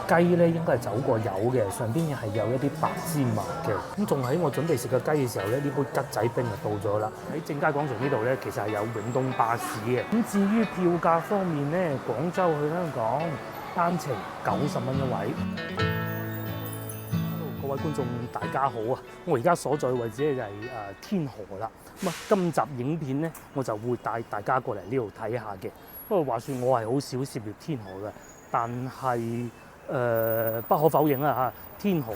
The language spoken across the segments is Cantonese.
雞咧應該係走過油嘅，上邊係有一啲白芝麻嘅。咁仲喺我準備食個雞嘅時候咧，呢杯桔仔冰就到咗啦。喺正佳廣場呢度咧，其實係有永東巴士嘅。咁至於票價方面咧，廣州去香港單程90蚊一位。各位觀眾大家好啊！我而家所在嘅位置咧就係天河啦。咁啊，今集影片咧我就會帶大家過嚟呢度睇下嘅。不過話說我係好少涉獵天河嘅，但係不可否認啦嚇，天河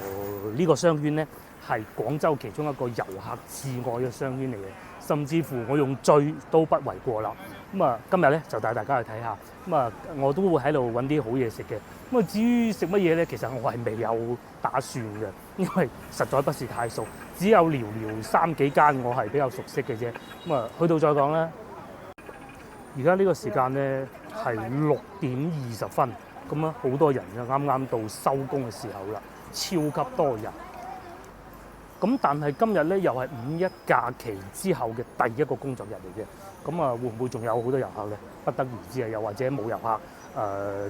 呢個商圈咧係廣州其中一個遊客至愛嘅商圈嚟嘅，甚至乎我用最都不為過啦。咁啊，今日咧就帶大家去睇下。咁啊，我都會喺度揾啲好嘢食嘅。咁啊，至於食乜嘢咧，其實我係未有打算嘅，因為實在不是太熟，只有寥寥3幾間我係比較熟悉嘅啫。咁啊，去到再講啦。而家呢個時間咧係6點20分，咁啊好多人就啱啱到收工嘅時候啦，超級多人。咁但係今日咧又係5·1假期之後嘅第一個工作日嚟嘅，咁啊會唔會仲有好多遊客咧？不得而知啊，又或者冇遊客。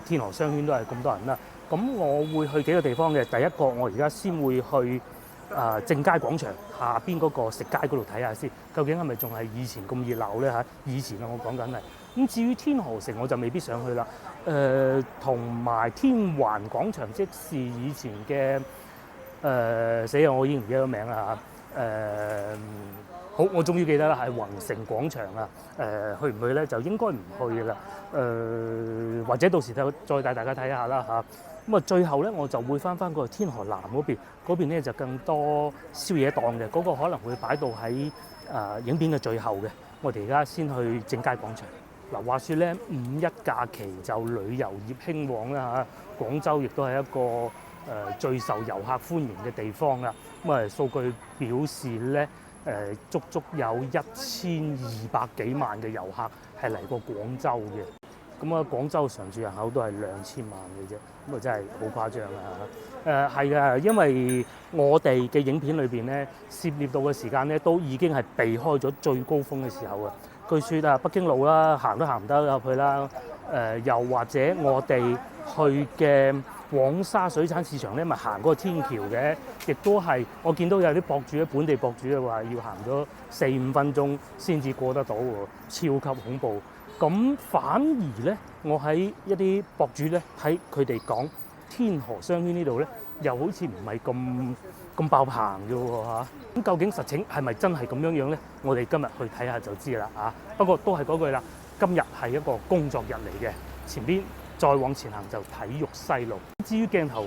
天河商圈都係咁多人啦。咁我會去幾個地方嘅。第一個我而家先會去正佳廣場下邊嗰個食街嗰度睇下先，究竟係咪仲係以前咁熱鬧咧嚇？以前啊，我講緊係。咁至於天河城我就未必上去啦。同埋天環廣場，即是以前嘅死啊！我已經唔記得咗名啦嚇。好，我終於記得啦，係宏城廣場啊！去唔去咧？就應該唔去啦。或者到時再帶大家睇下啦嚇。咁啊，最後咧我就會翻個天河南嗰邊咧就更多宵夜檔嘅，嗰個可能會擺到喺影片嘅最後嘅。我哋而家先去正佳廣場。嗱，話說咧5·1假期就旅遊業興旺啦嚇，廣州亦都係一個最受遊客歡迎嘅地方啦。咁啊，數據表示咧。足足有1200幾萬嘅遊客係嚟過廣州嘅，咁啊廣州常住人口都係2000萬嘅啫，咁啊真係好誇張啊！係嘅，因為我哋嘅影片裏邊咧涉獵到嘅時間咧都已經係避開咗最高峰嘅時候啊。據説啊，北京路啦行都行唔得入去啦，又或者我哋去嘅黃沙水產市場咧，咪行嗰個天橋嘅，亦都係我見到有啲博主咧，本地博主嘅話要行咗4·5分鐘先至過得到喎，超級恐怖。咁反而咧，我喺一啲博主咧睇佢哋講天河商圈呢度咧，又好似唔係咁爆棚嘅喎嚇。咁究竟實情係咪真係咁樣咧？我哋今日去睇下就知啦嚇。不過都係嗰句啦，今日係一個工作日嚟嘅，前邊。再往前行就體育西路，至於鏡頭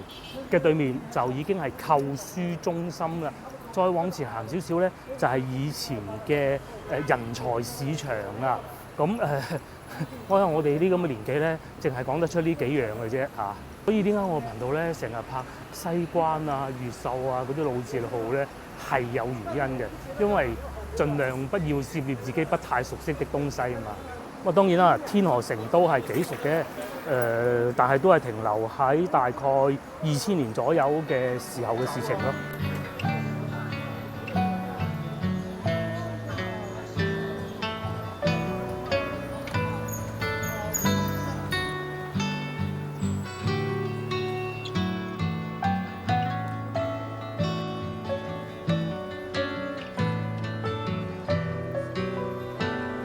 嘅對面就已經係購書中心啦。再往前行少少咧，就係以前嘅人才市場啊。咁我哋呢啲咁嘅年紀咧，淨係講得出呢幾樣嘅啫嚇。所以點解我頻道咧成日拍西關啊、越秀啊嗰啲老字號咧係有原因嘅，因為盡量不要涉獵自己不太熟悉的東西啊嘛。咁啊當然啦，天河城都係幾熟嘅，但係都係停留喺大概2000年左右嘅時候嘅事情咯。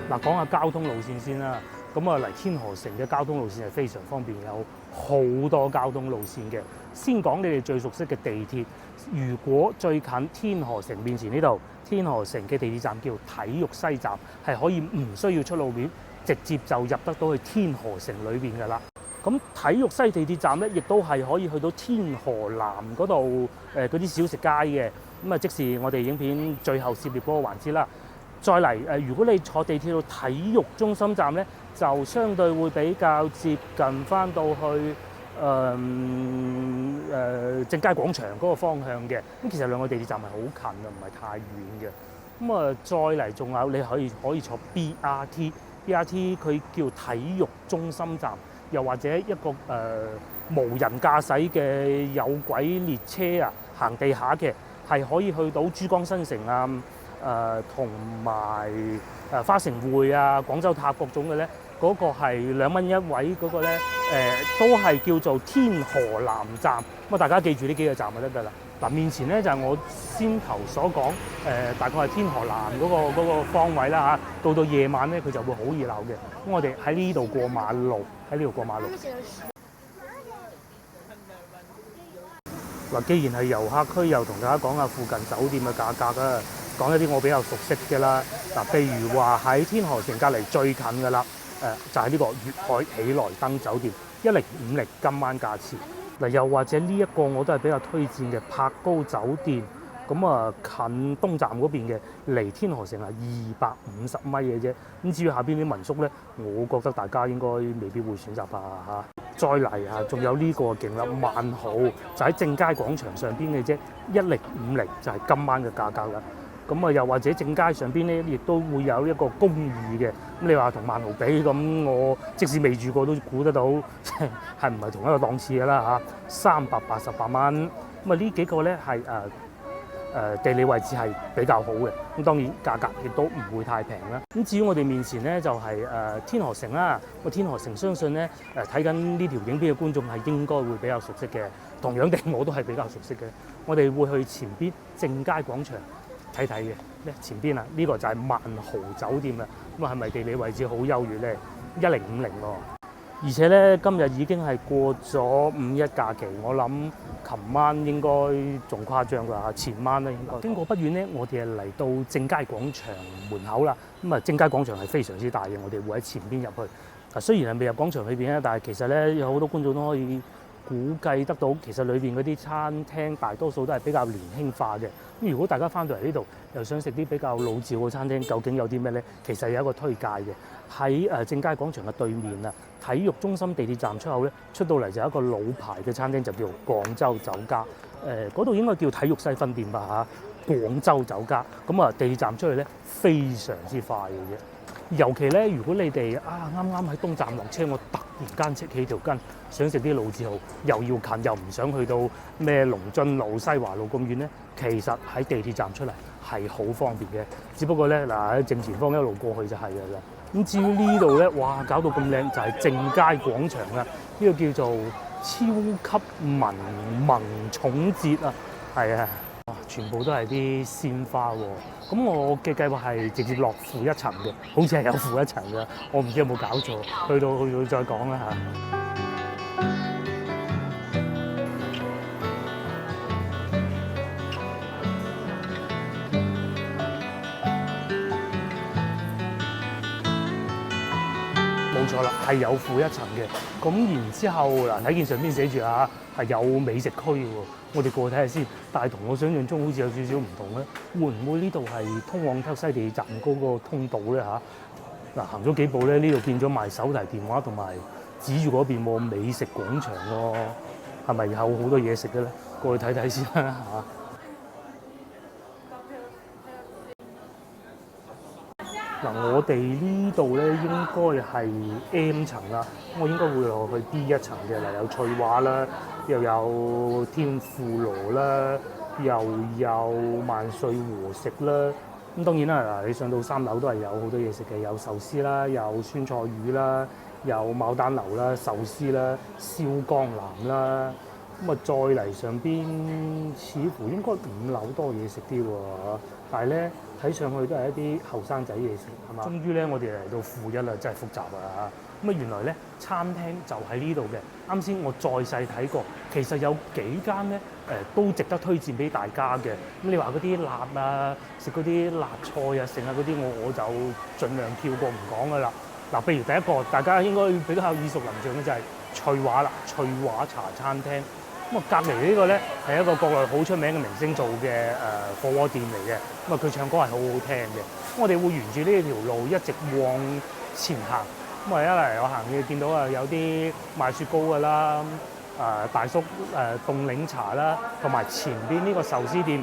嗱，講下交通路線先啦。咁啊嚟天河城嘅交通路線係非常方便，有好多交通路線嘅。先講你哋最熟悉嘅地鐵。如果最近天河城面前呢度，天河城嘅地鐵站叫體育西站，係可以唔需要出路面，直接就入得到去天河城裏邊㗎啦。咁體育西地鐵站咧，亦都係可以去到天河南嗰度嗰啲小食街嘅。咁啊，即是我哋影片最後涉獵嗰個環節啦。再嚟如果你坐地鐵到體育中心站咧，就相對會比較接近翻到去正佳廣場嗰個方向嘅。咁其實兩個地鐵站係好近嘅，唔係太遠嘅。咁啊，再嚟仲有你可以坐 BRT 佢叫體育中心站，又或者一個無人駕駛嘅有軌列車啊，行地下嘅，係可以去到珠江新城啊。同埋花城匯啊、廣州塔各種嘅咧，嗰個係2蚊一位嗰個咧，都係叫做天河南站。咁啊，大家記住呢幾個站就得㗎啦。嗱，面前咧就係我先頭所講，大概係天河南嗰個方位啦嚇。到夜晚咧，佢就會好熱鬧嘅。咁我哋喺呢度過馬路，嗱，既然係遊客區，又同大家講下附近酒店嘅價格啦，講一啲我比較熟悉嘅啦。嗱，譬如話喺天河城隔離最近嘅啦，就係呢個粵海喜來登酒店1050今晚價錢。嗱，又或者呢一個我都係比較推薦嘅柏高酒店，咁啊近東站嗰邊嘅，離天河城係250米嘅啫。咁至於下邊啲民宿咧，我覺得大家應該未必會選擇吧嚇。再嚟啊，仲有呢個勁啦，萬豪就喺正佳廣場上邊嘅啫，1050就係今晚嘅價格啦。咁啊，又或者正街上邊咧，亦都會有一個公寓嘅。咁你話同萬豪比，咁我即使未住過都估得到係唔係同一個檔次嘅啦嚇。388蚊。咁啊，呢幾個咧係地理位置係比較好嘅。咁當然價格亦都唔會太平啦。咁至於我哋面前咧就係天河城啦。個天河城相信咧睇緊呢條影片嘅觀眾係應該會比較熟悉嘅。同樣地，我都係比較熟悉嘅。我哋會去前邊正佳廣場睇睇嘅。前邊啊，呢個就係萬豪酒店啦。咁啊，係咪地理位置好優越咧？1050喎。而且咧，今日已經係過咗五一假期，我諗琴晚應該仲誇張㗎，前晚咧應該。經過不遠咧，我哋係嚟到正佳廣場門口啦。咁啊，正佳廣場係非常之大嘅，我哋會喺前邊入去。啊，雖然係未入廣場裏邊咧，但係其實咧有好多觀眾都可以估計得到，其實裏邊嗰啲餐廳大多數都係比較年輕化嘅。咁如果大家翻到嚟呢度，又想食啲比較老字號嘅餐廳，究竟有啲咩咧？其實有一個推介嘅，喺正佳廣場嘅對面啊，體育中心地鐵站出口咧，出到嚟就有一個老牌嘅餐廳，就叫廣州酒家。嗰度應該叫體育西分店吧嚇，廣州酒家。咁啊，地鐵站出去咧非常之快嘅啫。尤其咧，如果你哋啱啱喺東站落車，我突然間戚起條筋，想食啲老字號，又要近又唔想去到咩龍津路、西華路咁遠咧，其實喺地鐵站出嚟係好方便嘅。只不過咧喺正前方一路過去就係㗎啦。咁至於呢度咧，哇，搞到咁靚就係正佳廣場啦。呢個叫做超級文萌寵節啊，係啊。全部都係啲鮮花喎，咁我嘅計劃係直接落負一層嘅，好似係有負一層嘅，我唔知有冇搞錯，去到再講啦嚇。冇錯啦，係有負一層嘅，咁然之後嗱，睇見上邊寫住係有美食區嘅喎。我哋過去睇下先，但係同我想象中好似有少少唔同咧。會唔會呢度係通往德西地鐵站嗰個通道咧嚇？嗱，行咗幾步咧，呢度變咗賣手提電話同埋指住嗰邊喎美食廣場喎，係咪有好多嘢食嘅咧？過去睇睇先啦嚇。嗱，我哋呢度咧應該係 M 層啦，我應該會落去 B 一層嘅。嗱，有翠華啦，又有天婦羅啦，又有萬歲和食啦。咁當然啦，嗱，你上到3樓都係有好多嘢食嘅，有壽司啦，有酸菜魚啦，有牡丹樓啦、壽司啦、燒江南啦。咁啊，再嚟上邊，似乎應該5樓多嘢食啲喎，但係咧睇上去都係一啲後生仔嘢食，係嘛？終於咧，我哋嚟到負一啦，真係複雜啊！咁啊，原來咧餐廳就喺呢度嘅。啱先我再細睇過，其實有幾間咧都值得推薦俾大家嘅。咁你話嗰啲辣啊，食嗰啲辣菜啊，剩啊嗰啲，我就盡量跳過唔講噶啦。嗱，譬如第一個大家應該比較耳熟能詳嘅就係翠華啦，翠華茶餐廳。咁啊，隔離呢個咧係一個國內好出名嘅明星做嘅火鍋店嚟嘅。咁啊，佢唱歌係好好聽嘅。咁我哋會沿住呢條路一直往前行。咁啊，一嚟我行嘅見到有啲賣雪糕㗎啦，大叔凍檸茶啦，同埋前邊呢個壽司店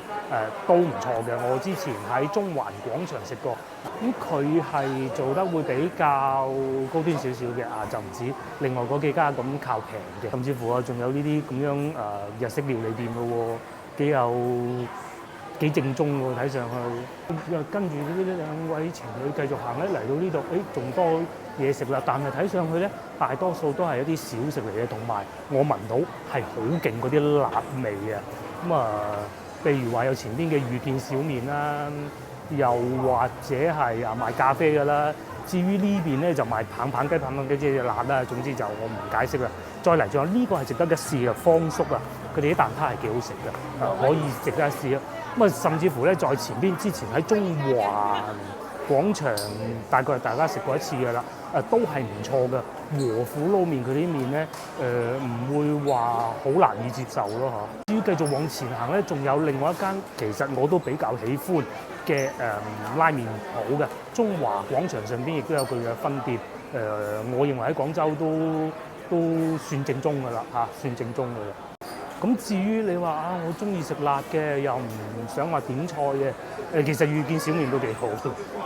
都唔錯嘅。我之前喺中環廣場食過，咁佢係做得會比較高端少少嘅就唔止另外嗰幾家咁靠平嘅，甚至乎仲有呢啲咁樣日式料理店嘅喎，幾正宗喎，睇上去。跟住呢兩位情侶繼續行咧，嚟到呢度，仲多嘢食啦，但係睇上去咧，大多數都係一啲小食嚟嘅，同埋我聞到係好勁嗰啲辣味啊！譬如話有前邊嘅遇見小麵啦，又或者係賣咖啡㗎啦。至於呢邊咧就賣棒棒雞、即係辣啦。總之就我唔解釋啦。再嚟仲有呢個係值得一試嘅方叔啊，佢哋啲蛋撻係幾好食嘅，可以值得一試啊。甚至乎咧，在前邊之前喺中環廣場，大概大家食過一次㗎啦，都係唔錯嘅。和府撈麵佢啲麵咧，唔會話好難以接受咯嚇。至於繼續往前行咧，仲有另外一間其實我都比較喜歡嘅拉麵鋪嘅，中華廣場上邊亦都有佢嘅分店。我認為喺廣州都算正宗㗎啦嚇，算正宗㗎啦。咁至於你話我中意食辣嘅，又唔想話點菜嘅，其實遇見小麵都幾好，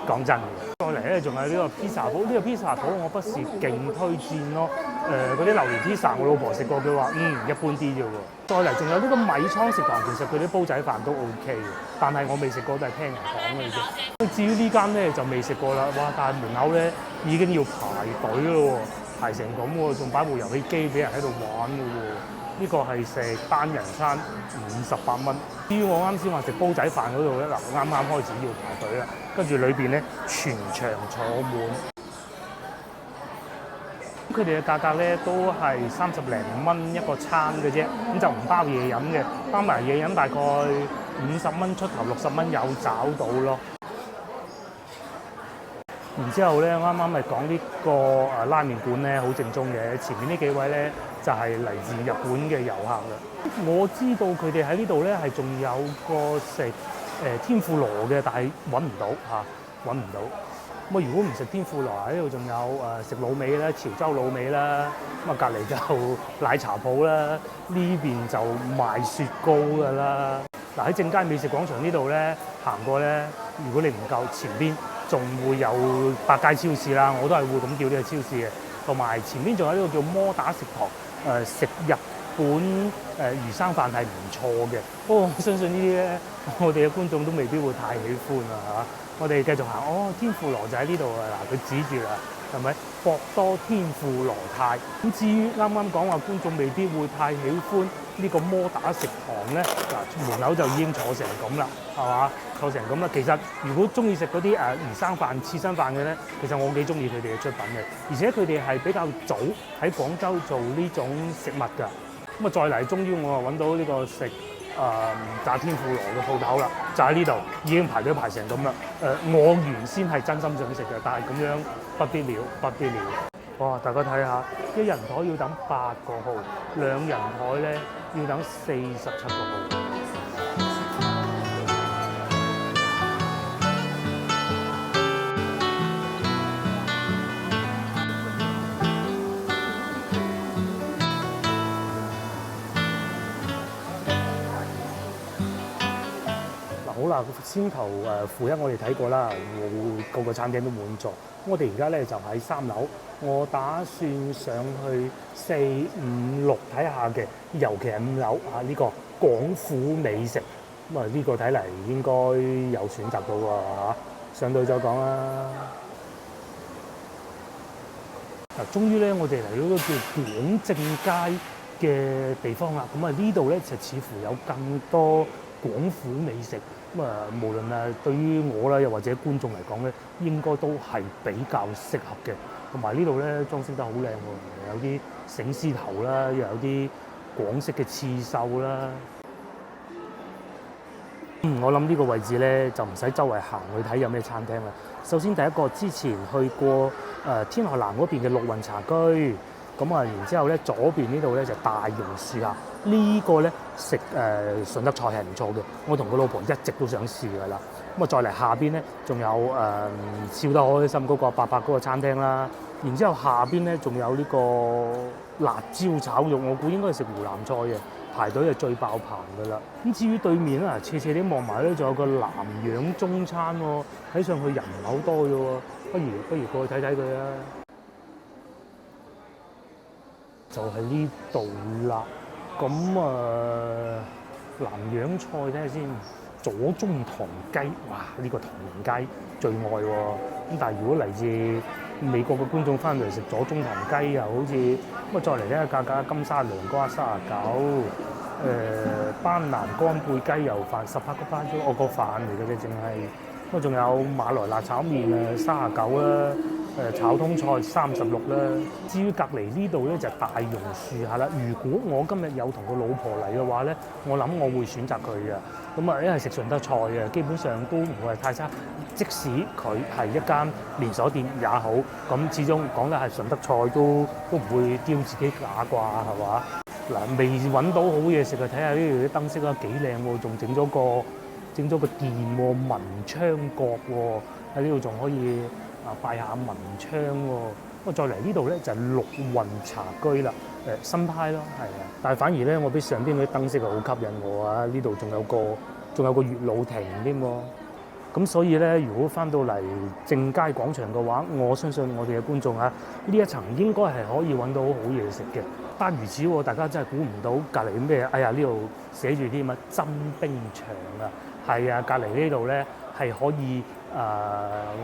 講真嘅。再嚟咧，仲有呢個披薩鋪，呢個披薩鋪我不是勁推薦咯。嗰啲榴蓮披薩，我老婆食過，佢話一般啲啫喎。再嚟仲有呢個米倉食堂，其實佢啲煲仔飯都 OK 嘅，但係我未食過，都係聽人講嘅啫。至於呢間咧就未食過啦，哇！但係門口咧已經要排隊咯喎，排成咁喎，仲擺部遊戲機俾人喺度玩嘅喎。呢個係食單人餐58蚊。至於我啱先話食煲仔飯嗰度咧，啱啱開始要排隊啦，跟住裏邊咧全場坐滿。佢哋嘅價格咧都係30零蚊一個餐嘅啫，咁就唔包嘢飲嘅，包埋嘢飲大概50蚊出頭，60蚊有找到咯。然之後咧，啱啱咪講呢個拉麵館咧好正宗嘅，前面呢幾位咧就係嚟自日本嘅遊客啦。我知道佢哋喺呢度咧係仲有個食天婦羅嘅，但係揾唔到嚇，揾唔到。咁如果唔食天婦羅，喺度仲有食滷味啦，潮州滷味啦。隔離就奶茶鋪啦，呢邊就賣雪糕㗎啦。喺正佳美食廣場呢度咧行過咧，如果你唔夠前邊，仲會有百佳超市啦，我都係會咁叫呢個超市嘅。同埋前面仲有呢個叫摩打食堂，食日本魚生飯係唔錯嘅。不過我相信呢啲咧，我哋嘅觀眾都未必會太喜歡啊嚇。我哋繼續行，天婦羅就喺呢度啊！嗱，佢指住啦，係咪博多天婦羅泰？咁至於啱啱講話觀眾未必會太喜歡呢個摩打食堂咧，嗱，門口就已經坐成咁啦，係嘛？坐成咁啦。其實如果中意食嗰啲魚生飯、刺身飯嘅咧，其實我幾中意佢哋嘅出品嘅，而且佢哋係比較早喺廣州做呢種食物㗎。咁再嚟，終於我揾到呢個食炸天婦羅嘅鋪頭啦，就喺呢度，已經排隊排成咁啦。我原先係真心想食嘅，但係咁樣不必了，不必了。哇！大家睇下，一人台要等8個號，兩人台咧要等47個號。好啦，先頭負一我哋睇過啦，個個餐廳都滿座。我哋而家咧就喺3樓，我打算上去4、5、6睇下嘅，尤其係5樓呢個廣府美食。咁呢個睇嚟應該有選擇到喎嚇，上到再講啦。嗱，終於咧我哋嚟到個叫廣正街嘅地方啦。咁呢度咧就似乎有更多廣府美食。無論對於我啦，又或者觀眾嚟講咧，應該都係比較適合嘅。同埋呢度咧裝飾得好靚喎，有啲醒獅頭啦，又有啲廣式嘅刺繡啦。我諗呢個位置咧就唔使周圍行去睇有咩餐廳啦。首先第一個之前去過天河南嗰邊嘅陸運茶居。然之後咧，左邊呢度咧就大榕樹下，呢個咧食順德菜係唔錯嘅，我同個老婆一直都想試㗎啦。再嚟下邊咧，仲有笑得好開心嗰個伯伯嗰個餐廳啦。然之後下邊咧仲有呢個辣椒炒肉，我估應該係食湖南菜嘅，排隊係最爆棚㗎啦。咁至於對面啊，斜斜啲望埋咧，仲有個南洋中餐喎，睇上去人唔係好多嘅喎，不如過去睇睇佢啊！就係呢度啦，南洋菜睇下先，左宗棠雞，哇！呢個唐人街最愛喎。但係如果嚟自美國嘅觀眾翻嚟食左宗棠雞又好似咁啊，再嚟咧價格金沙涼瓜39，班蘭乾貝雞油飯18個班啫，我個飯嚟嘅啫，淨係咁啊，仲有馬來辣炒麵啊39啦。炒通菜36啦。至於隔離呢度咧就大榕樹下啦。如果我今日有同個老婆嚟嘅話咧，我諗我會選擇佢嘅。咁啊，因為食順德菜嘅，基本上都唔會係太差。即使佢係一間連鎖店也好，咁始終講嘅係順德菜都唔會丟自己架啩，係嘛？嗱，未揾到好嘢食啊！睇下呢度啲燈飾啊幾靚喎，仲整咗個殿喎，文昌閣喎，喺呢度仲可以拜下文昌喎。咁再嚟呢度咧就係綠雲茶居啦，新派咯，係啊。但係反而咧，我俾上邊嗰啲燈飾好吸引我啊！呢度仲有個月老亭添喎。咁所以咧，如果翻到嚟正佳廣場嘅話，我相信我哋嘅觀眾啊，呢一層應該係可以揾到好嘢食嘅。但如此喎，大家真係估唔到隔離咩？哎呀，呢度寫住啲乜真冰場啊！係啊，隔離呢度咧係可以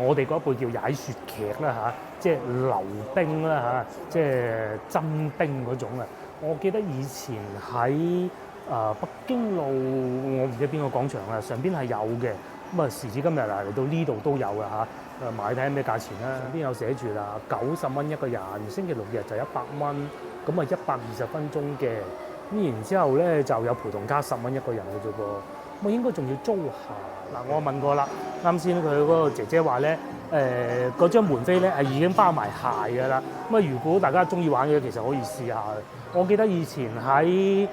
我哋嗰一輩叫踩雪屐啦嚇，即係溜冰啦嚇，即係真冰嗰種啊！我記得以前喺北京路，我唔知邊個廣場啊，上邊係有嘅。咁啊，時至今日啊，嚟到呢度都有嘅嚇。買睇下咩價錢啦？邊有寫住啦？90蚊一個人，星期六日就100蚊，咁啊120分鐘嘅。咁然之後咧就有陪同加10蚊一個人嘅啫噃。咁啊應該仲要租下。嗱，我問過啦，啱先佢嗰個姐姐話咧，嗰張門飛咧係已經包埋鞋㗎啦。咁啊，如果大家中意玩嘅，其實可以試下。我記得以前喺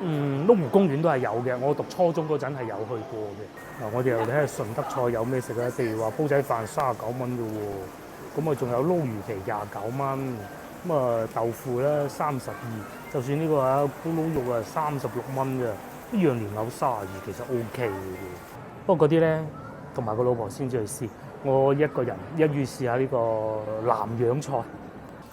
麓湖公園都係有嘅，我讀初中嗰陣係有去過嘅。嗱，我哋又睇下順德菜有咩食啊？譬如話煲仔飯39蚊嘅喎，咁啊仲有撈魚皮29蚊，咁啊豆腐咧32，就算呢個啊咕嚕肉啊36蚊嘅，一樣蓮藕32，其實 OK 嘅。不過嗰啲咧同埋個老婆先至去試，我一個人一於試下呢個南洋菜。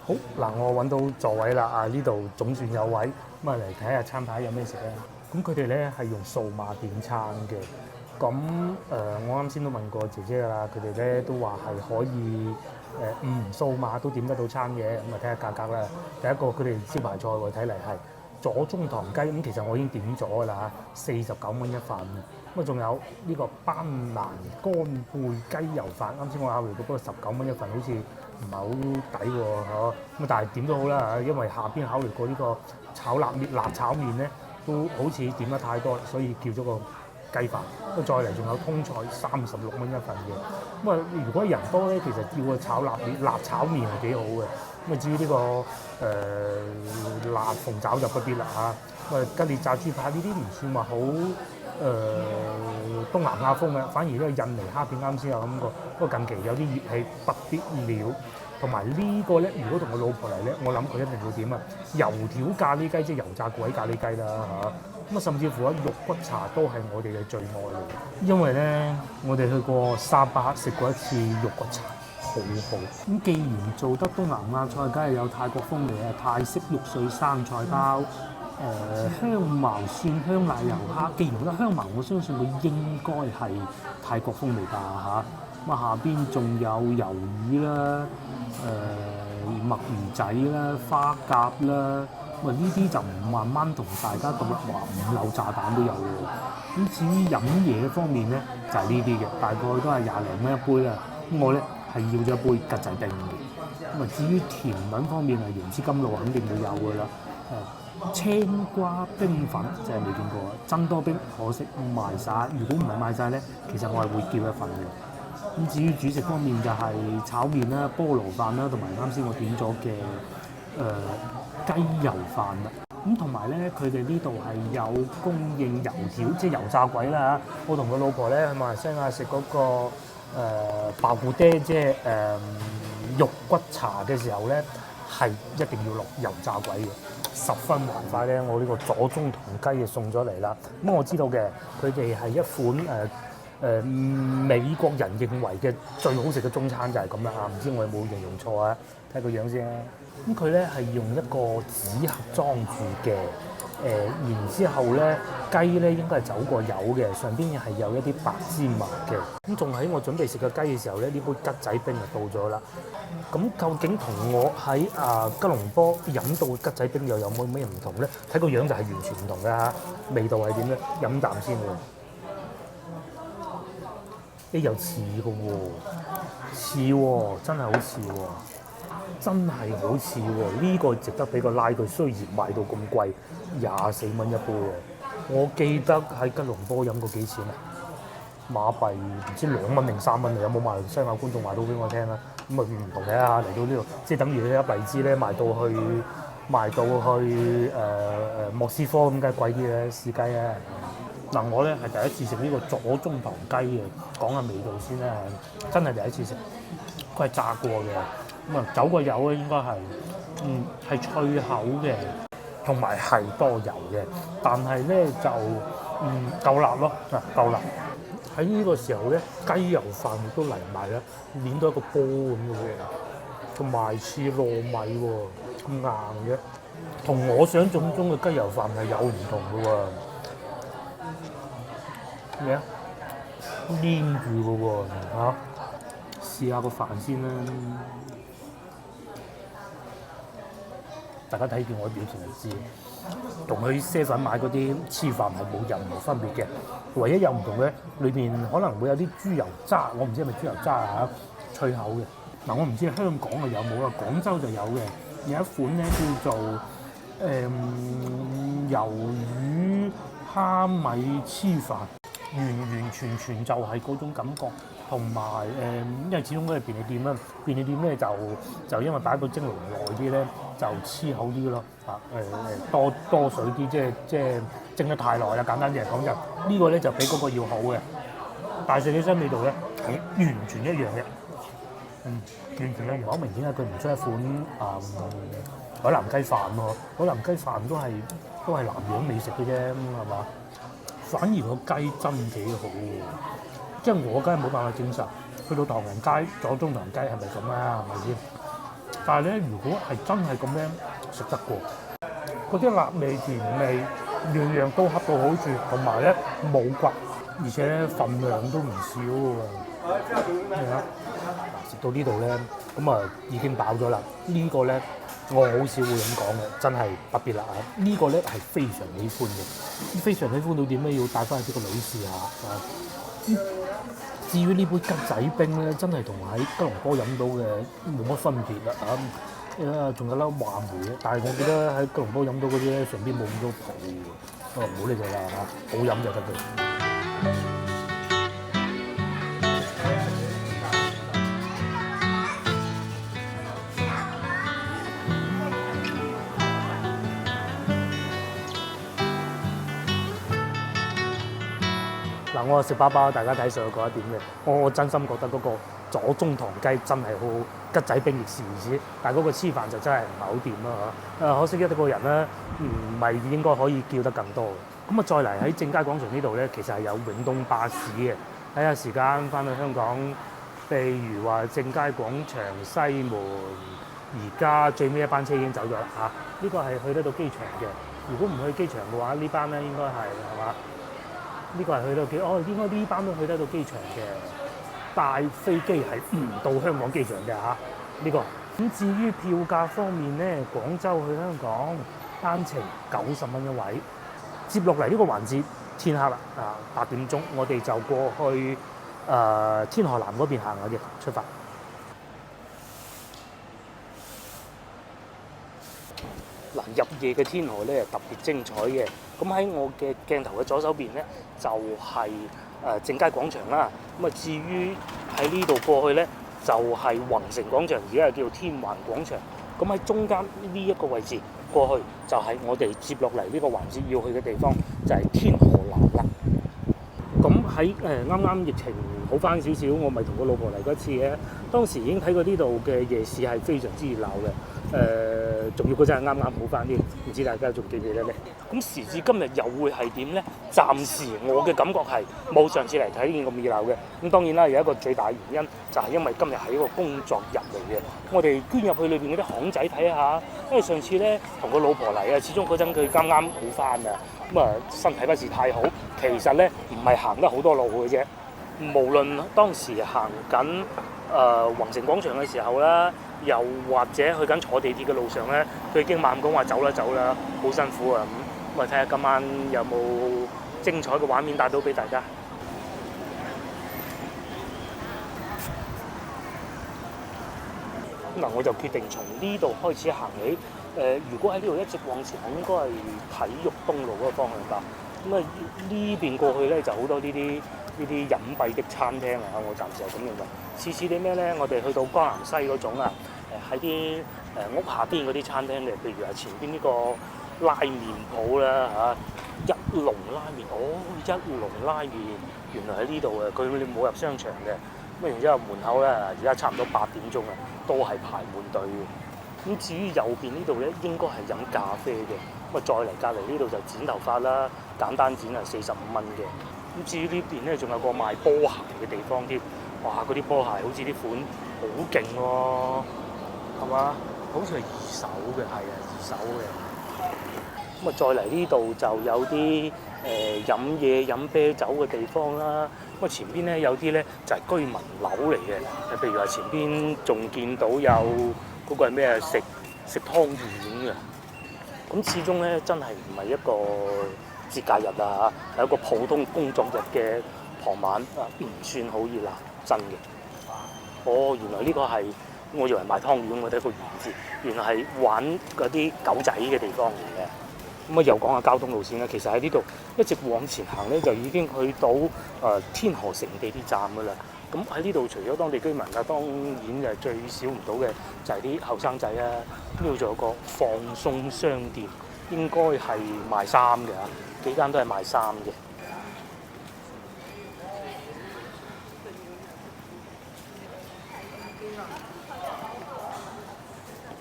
好嗱，我揾到座位啦，啊呢度總算有位，咁啊嚟睇下餐牌有咩食咧。咁佢哋咧係用數碼點餐嘅，咁我啱先都問過姐姐㗎啦，佢哋咧都話係可以數碼都點得到餐嘅，咁啊睇下價格啦。第一個佢哋招牌菜喎，睇嚟係左宗棠雞，咁其實我已經點咗㗎啦嚇，49蚊一份。咁啊仲有呢個班蘭乾貝雞油飯，啱先我考慮過，不過19蚊一份好似唔係好抵喎，嗬。咁但係點都好啦嚇，因為下邊考慮過呢個炒辣炒麵咧，都好似點得太多，所以叫咗個雞飯。咁再嚟仲有通菜36蚊一份嘅。咁啊，如果人多咧，其實叫個辣炒麵係幾好嘅。咁啊，至於呢個辣鳳爪就不必啦嚇。咁啊，吉列炸豬扒呢啲唔算話好東南亞風嘅，反而呢個印尼蝦片啱先有諗過。不過近期有啲熱氣不必了，同埋呢個咧，如果同我老婆嚟咧，我諗佢一定會點啊？油條咖喱雞即係油炸鬼咖喱雞啦嚇。咁啊，甚至乎啊，肉骨茶都係我哋嘅最愛嚟。因為咧，我哋去過沙巴食過一次肉骨茶，好好。咁既然做得東南亞菜，梗係有泰國風味啊！泰式肉碎生菜包。香茅蒜香奶油蝦，既然覺得香茅，我相信佢應該係泰國風味㗎嚇。咁啊，下邊仲有魷魚啦，墨魚仔啦，花甲啦。咁啊，呢啲就唔慢慢同大家獨立話五柳炸彈都有喎。咁至於飲嘢方面咧，就係呢啲嘅，大概都係20零蚊一杯啦。咁我咧係要咗一杯格仔冰嘅。咁啊，至於甜品方面啊，楊枝甘露肯定會有㗎啦。青瓜冰粉真係未見過啊！真多冰，可惜賣晒。如果唔係賣晒咧，其實我係會叫一份嘅。咁至於主食方面就係炒麵啦、菠蘿飯啦，同埋啱先我點咗嘅雞油飯啦。咁同埋咧，佢哋呢度係有供應油條，即係油炸鬼啦嚇。我同個老婆咧去馬來西亞食嗰個爆骨爹，即係肉骨茶嘅時候咧，係一定要落油炸鬼嘅。10分還快咧，我呢個左宗棠雞就送咗嚟啦。咁我知道嘅，佢哋係一款美國人認為嘅最好食嘅中餐就係咁啦嚇。唔知我有冇形容錯啊？睇個樣先啊。咁佢咧係用一個紙盒裝住嘅，然之後咧雞咧應該係走過油嘅，上邊係有一啲白芝麻嘅。咁仲喺我準備食個雞嘅時候咧，呢杯桔仔冰就到咗啦。咁究竟同我喺吉隆坡飲到嘅桔仔冰又有冇咩唔同咧？睇個樣就係完全唔同㗎嚇，味道係點咧？飲啖先喎。又似嘅喎，似喎，真係好似喎，真係好似喎。呢個值得俾個 like 佢，雖然賣到咁貴，24蚊一杯喎。我記得喺吉隆坡飲過幾錢啊？馬幣唔知2蚊定3蚊，有冇馬來西亞觀眾話到俾我聽啦？咁啊唔同嘅嚇，嚟到呢度即係等於一荔枝咧賣到去莫斯科咁，梗係貴啲嘅試雞啊！嗱，我咧係第一次食呢個左宗棠雞嘅，講下味道先啦，真係第一次食，佢係炸過嘅，咁啊走過油咧應該係脆口嘅，同埋係多油嘅，但係咧就夠辣咯，夠辣。喺呢個時候咧，雞油飯亦都嚟埋啦，攣到一個波咁嘅喎，同埋似糯米喎，咁硬嘅，同我想象中嘅雞油飯係有唔同嘅喎。咩啊？黏住嘅喎嚇，試下個飯先啦。大家睇見我嘅表情就知，同佢啡粉買嗰啲黐飯係冇任何分別嘅。唯一有唔同嘅，裏邊可能會有啲豬油渣，我唔知係咪豬油渣啊，脆口嘅。嗱，我唔知香港嘅有冇啦，廣州就有嘅。有一款咧叫做魷魚蝦米黐飯。完全就係嗰種感覺，同埋因為始終都係便利店啦，便利店咧就因為擺到蒸籠耐啲咧，就黐口啲咯，多水啲，即係蒸得太耐啦。簡單啲嚟講就呢個咧就比嗰個要好嘅，但係食起身味道咧係完全一樣嘅，完全一樣。好明顯係佢唔出一款海南雞飯喎，海南雞飯都係南洋美食嘅啫，係嘛？反而個雞真幾好喎，即係我梗係冇辦法證實，去到唐人街左宗棠雞係咪咁啊？係咪先？但係咧，如果係真係咁樣食得過，嗰啲辣味甜味樣樣都恰到好處，同埋咧冇骨，而且咧份量都唔少喎。係啊，食到呢度咧，咁啊已經飽咗啦。呢個咧我好少會咁講嘅，真係特別辣啊！呢個咧係非常喜歡嘅，非常喜歡到點咧要帶翻去俾個女試下啊！至於呢杯桔仔冰咧，真係同喺吉隆坡飲到嘅冇乜分別啦，仲有粒話梅嘅，但係我記得喺吉隆坡飲到嗰啲咧，上邊冇咁多泡喎，唔好理佢啦嚇，好飲就得嘅。我食飽飽，大家睇上去嗰一點嘅，我真心覺得嗰個左宗棠雞真係好好，桔仔冰亦是如此，但係嗰個黐飯就真係唔係好掂啦嚇。可惜一個人咧，唔係應該可以叫得更多嘅。咁啊，再嚟喺正佳廣場呢度咧，其實係有永東巴士嘅。睇下時間翻去香港，譬如話正佳廣場西門，而家最尾一班車已經走咗啦嚇。呢個係去得到機場嘅。如果唔去機場嘅話，呢班咧應該係嘛？呢個係去到幾？應該呢班都去得到機場嘅，但飛機係唔到香港機場嘅嚇。呢個咁至於票價方面咧，廣州去香港單程90蚊一位。接落嚟呢個環節天黑啦，8點鐘我哋就過去天河南嗰邊行下嘅出發。嗱，入夜嘅天河咧特別精彩嘅。咁喺我嘅鏡頭嘅左手邊咧，就係正佳廣場啦。咁啊，至於喺呢度過去咧，就係宏城廣場，而家係叫做天環廣場。咁喺中間呢一個位置過去，就係我哋接落嚟呢個環節要去嘅地方，就係天河南啦。咁喺啱啱疫情好翻少少，我咪同個老婆嚟過一次嘅。當時已經睇過呢度嘅夜市係非常之熱鬧嘅。仲要嗰陣係啱啱好翻啲，唔知大家仲記唔記得咧？咁時至今日又會係點咧？暫時我嘅感覺係冇上次嚟睇呢件咁熱鬧嘅。咁當然啦，有一個最大原因就係因為今日係一個工作日嚟嘅。我哋捐入去裏邊嗰啲巷仔睇下，因為上次咧同個老婆嚟啊，始終嗰陣佢啱啱好翻啊。咁啊身體不是太好。其實咧唔係行得好多路嘅啫。無論當時行緊宏城廣場嘅時候啦，又或者去緊坐地鐵嘅路上咧，佢已經猛講話走啦走啦，好辛苦啊咁。睇下今晚有冇精彩嘅畫面帶到俾大家。嗱，我就決定從呢度開始行起。如果喺呢度一直往前行，應該係體育東路嗰個方向吧。咁啊，呢邊過去咧就好多呢啲隱蔽的餐廳啊，我暫時係咁認為。似似啲咩咧？我哋去到江南西嗰種啊，喺啲屋下邊嗰啲餐廳嘅，譬如話前邊呢個拉麵鋪啦嚇，一龍拉麵，一龍拉麵原來喺呢度嘅，佢冇入商場嘅。咁然之後門口咧，而家差唔多8點鐘啊，都係排滿隊嘅。咁至於右邊呢度咧，應該係飲咖啡嘅。咁啊，再嚟隔離呢度就剪頭髮啦，簡單剪啊45蚊嘅。咁至於呢邊咧，仲有個賣波鞋嘅地方添。哇！嗰啲波鞋好似啲款好勁喎，係嘛？好似係二手嘅，係啊，二手嘅。咁啊，再嚟呢度就有啲飲嘢飲啤酒嘅地方啦。咁啊，前邊咧有啲咧就係居民樓嚟嘅。譬如話前邊仲見到有嗰個係咩食湯圓嘅。咁始終咧真係唔係一個節假日啊，係一個普通工作日嘅傍晚啊，唔算好熱鬧，真嘅。原來呢個係我以為賣湯圓，我睇個圓字，原來係玩嗰啲狗仔嘅地方嚟嘅。咁啊，又講下交通路線啦。其實喺呢度一直往前行咧，就已經去到天河城地鐵站㗎啦。咁喺呢度除咗當地居民啊，當然最少唔到嘅就係啲後生仔啊。呢度仲有個放送商店，應該係賣衫嘅嚇，幾間都係賣衫嘅。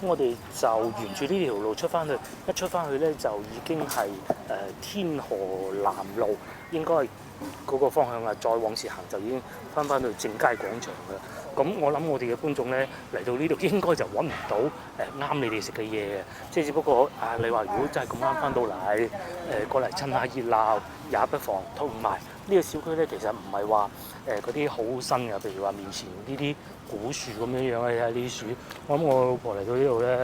我哋就沿住呢條路出翻去，一出翻去咧就已經係天河南路，應該係嗰個方向啊。再往前行就已經翻去正佳廣場㗎啦。咁我諗我哋嘅觀眾咧嚟到呢度應該就揾唔到啱你哋食嘅嘢嘅，即係只不過你話如果真係咁啱翻到嚟過嚟親下熱鬧，也不妨同埋呢個小區咧，其實唔係話嗰啲好新嘅，譬如話面前呢啲古樹咁樣樣嘅，呢啲樹，我諗我老婆嚟到呢度咧，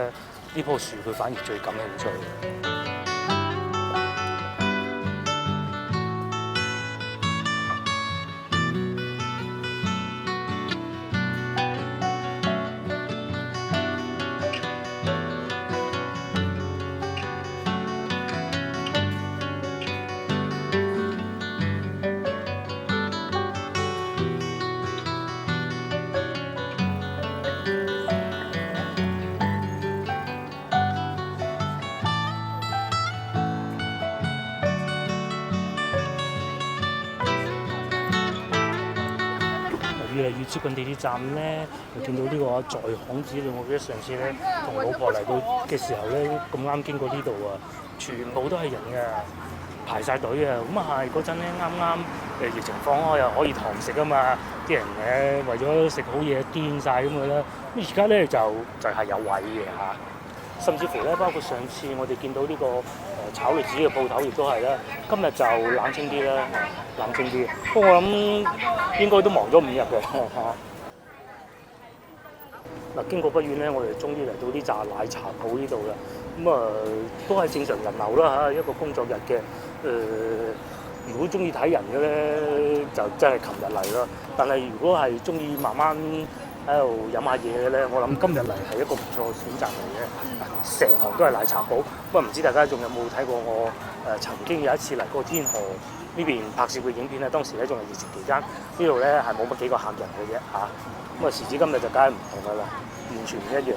呢棵樹佢反而最感興趣。越嚟越接近地鐵站咧，就見到呢個在巷子裏。我記得上次咧同老婆嚟到嘅時候咧，咁啱經過呢度啊，全部都係人嘅，排晒隊啊！咁啊係嗰陣咧，啱啱疫情放開又可以堂食啊嘛，啲人為咗食好嘢癲晒咁嘅啦。咁而家咧就係有位嘅嚇。甚至乎咧，包括上次我哋見到呢個炒栗子嘅鋪頭，亦都係啦。今日就冷清啲啦，冷清啲。不過我諗應該都忙咗5日嘅嚇。嗱，經過不遠咧，我哋終於嚟到呢紮奶茶鋪呢度啦。都係正常人流啦嚇，一個工作日嘅。如果中意睇人嘅咧，就真係琴日嚟咯。但係如果係中意慢慢喺度飲下嘢嘅咧，我諗今日嚟係一個唔錯嘅選擇嚟嘅。成行都係奶茶鋪，不過唔知大家仲有冇睇過我曾經有一次嚟過天河呢邊拍攝嘅影片咧？當時咧仲係疫情期間，呢度咧係冇乜幾個客人嘅啫嚇。時至今日就梗係唔同㗎啦，完全唔一樣。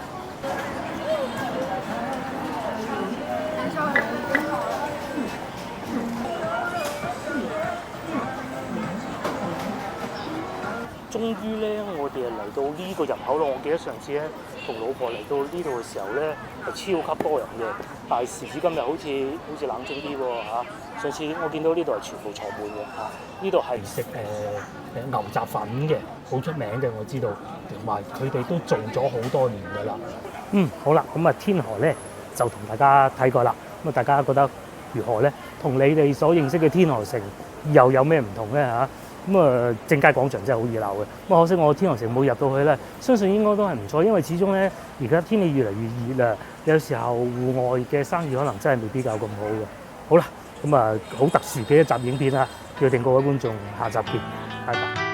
終於咧，我哋嚟到呢個入口咯。我記得上次咧同老婆嚟到呢度嘅時候咧，係超級多人嘅。但係時至今日好似冷靜啲喎嚇。上次我見到呢度係全部坐滿嘅嚇。呢度係食牛雜粉嘅，好出名嘅我知道，同埋佢哋都做咗好多年㗎啦。好啦，咁天河咧就同大家睇過啦。大家覺得如何咧？同你哋所認識嘅天河城又有咩唔同咧嚇？咁啊，正佳廣場真係好熱鬧嘅。咁可惜我天河城冇入到去咧，相信應該都係唔錯，因為始終咧而家天氣越嚟越熱啦，有時候戶外嘅生意可能真係未必夠咁好嘅。好啦，咁啊好特殊嘅一集影片啦，約定各位觀眾下集見，拜拜。